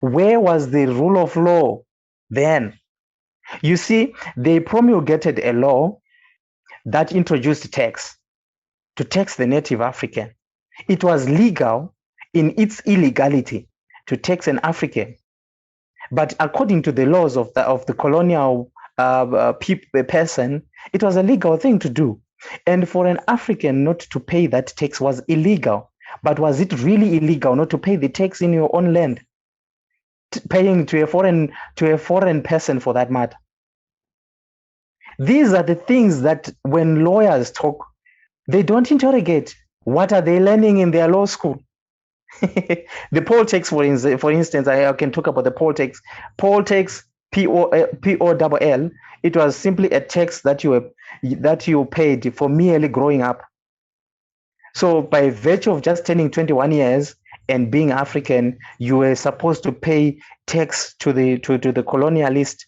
Where was the rule of law then? You see, they promulgated a law that introduced tax to tax the native African. It was legal in its illegality to tax an African. But according to the laws of the colonial person, it was a legal thing to do. And for an African not to pay that tax was illegal. But was it really illegal not to pay the tax in your own land? Paying to a foreign person for that matter. These are the things that when lawyers talk, they don't interrogate. What are they learning in their law school? The poll tax, for instance, I can talk about the poll tax. Poll tax, POLL. It was simply a tax that you paid for merely growing up. So by virtue of just turning 21 years and being African, you were supposed to pay tax to the colonialist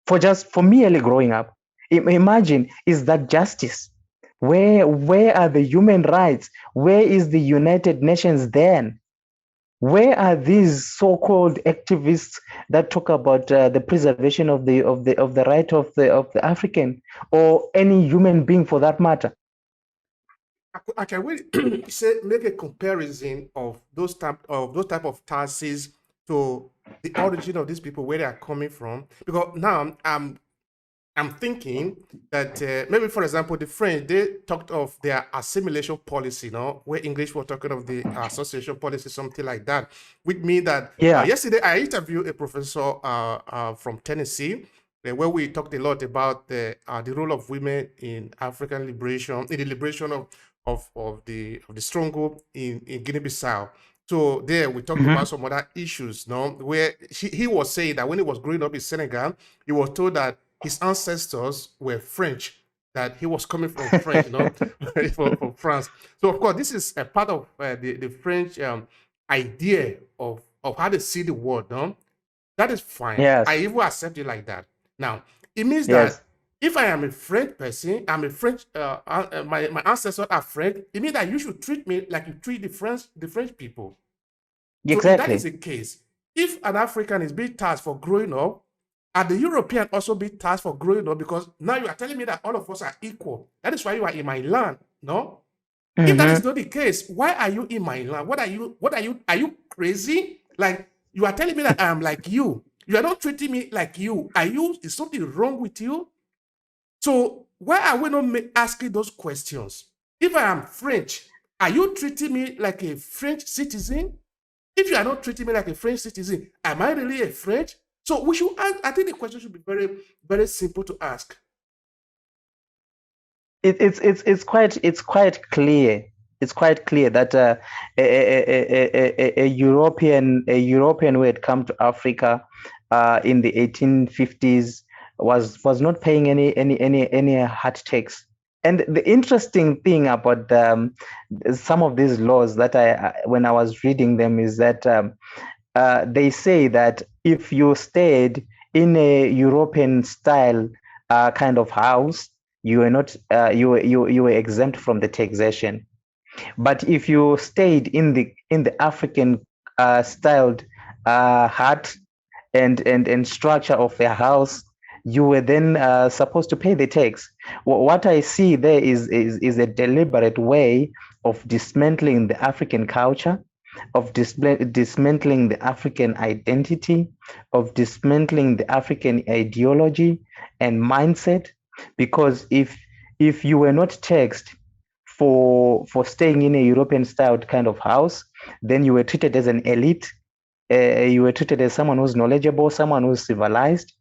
for merely growing up. Imagine, is that justice? Where are the human rights? Where is the United Nations then? Where are these so-called activists that talk about the preservation of the right of the African or any human being for that matter? I can really make a comparison of those type of taxes to the origin of these people, where they are coming from, because now I'm thinking that maybe, for example, the French, they talked of their assimilation policy, where English were talking of the association policy, something like that, which means that yesterday I interviewed a professor from Tennessee, where we talked a lot about the role of women in African liberation, in the liberation of the stronghold in Guinea-Bissau. So there we talked about some other issues, where he was saying that when he was growing up in Senegal, he was told that his ancestors were French, that he was coming from French, from France. So of course, this is a part of the French idea of how they see the world. That is fine. Yes. I even accept it like that. Now, it means that if I am a French person, I'm a French, my ancestors are French, it means that you should treat me like you treat the French people. Exactly. So if that is the case, if an African is being tasked for growing up, are the European also be tasked for growing up? Because now you are telling me that all of us are equal. That is why you are in my land, no? If that is not the case, why are you in my land? Are you crazy? Like, you are telling me that I am like you. You are not treating me like you. Is something wrong with you? So why are we not asking those questions? If I am French, are you treating me like a French citizen? If you are not treating me like a French citizen, am I really a French? So we should ask, I think the question should be very, very simple to ask. It's quite clear. It's quite clear that a European who had come to Africa in the 1850s was not paying any hard tax. And the interesting thing about some of these laws that when I was reading them is that they say that if you stayed in a European style kind of house, you were not you were exempt from the taxation. But if you stayed in the African styled hut and structure of their house, you were then supposed to pay the tax. What I see there is a deliberate way of dismantling the African culture, of dismantling the African identity, of dismantling the African ideology and mindset. Because if you were not taxed for staying in a European styled kind of house, then you were treated as an elite. You were treated as someone who's knowledgeable, someone who's civilized.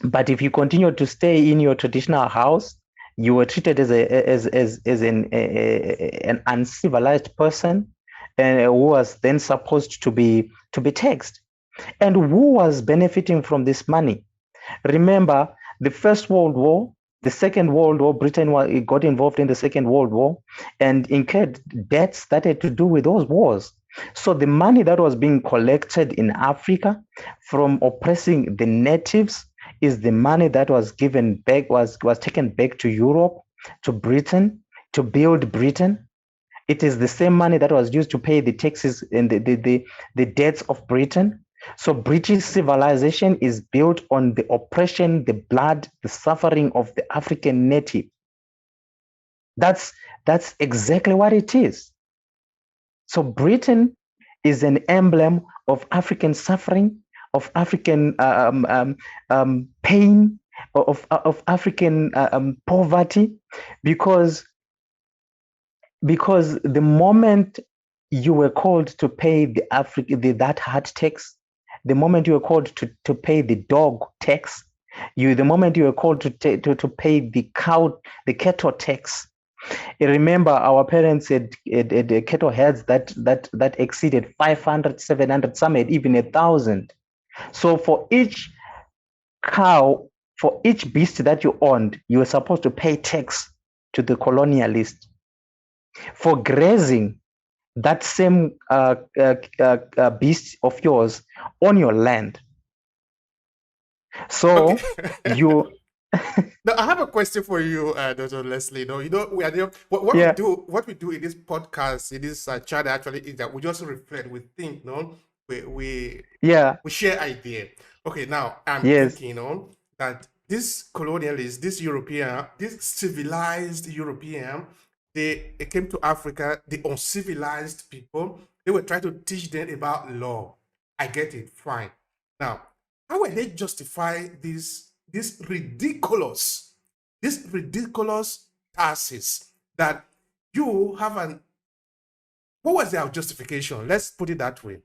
But if you continue to stay in your traditional house, you were treated as an uncivilized person, and who was then supposed to be taxed. And who was benefiting from this money? Remember, the First World War, the Second World War, Britain got involved in the Second World War and incurred debts that had to do with those wars. So the money that was being collected in Africa from oppressing the natives is the money that was given back, was taken back to Europe, to Britain, to build Britain. It is the same money that was used to pay the taxes and the debts of Britain. So British civilization is built on the oppression, the blood, the suffering of the African native. That's exactly what it is. So Britain is an emblem of African suffering, of African pain, of African poverty, because the moment you were called to pay that hard tax, the moment you were called to pay the dog tax, the moment you were called to pay the cattle tax. Remember, our parents had cattle heads that exceeded 500, 700, some had even 1,000. So for each cow, for each beast that you owned, you were supposed to pay tax to the colonialist. For grazing, that same beast of yours on your land. So you. Now, I have a question for you, Dr. Lesley. No, we are there. What we do in this podcast, in this chat, actually, is that we just reflect, we think, no, we share idea. Okay, now I'm thinking, that this colonialists, this European, this civilized European, they came to Africa, the uncivilized people. They were trying to teach them about law. I get it, fine. Now, how will they justify these ridiculous taxes that you have what was their justification? Let's put it that way.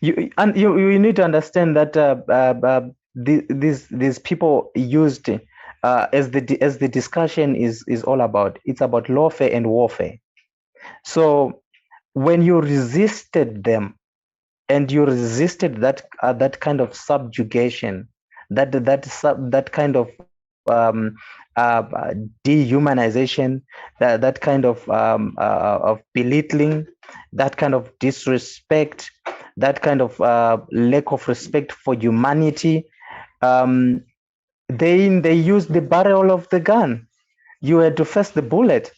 You need to understand that these people used as the discussion is all about. It's about lawfare and warfare. So when you resisted them, and you resisted that kind of subjugation, that kind of dehumanization, that kind of belittling, that kind of disrespect, that kind of lack of respect for humanity. They used the barrel of the gun. You had to face the bullet.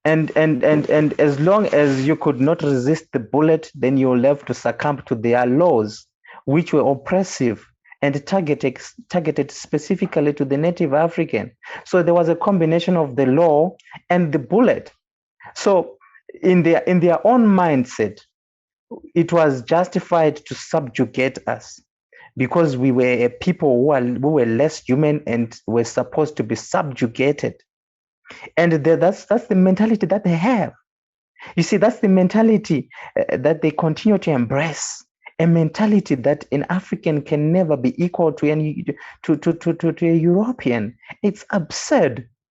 And as long as you could not resist the bullet, then you'll have to succumb to their laws, which were oppressive and targeted specifically to the native African. So there was a combination of the law and the bullet. So in their own mindset, it was justified to subjugate us because we were a people who were less human and were supposed to be subjugated. And that's the mentality that they have. You see, that's the mentality that they continue to embrace. A mentality that an African can never be equal to a European. It's absurd.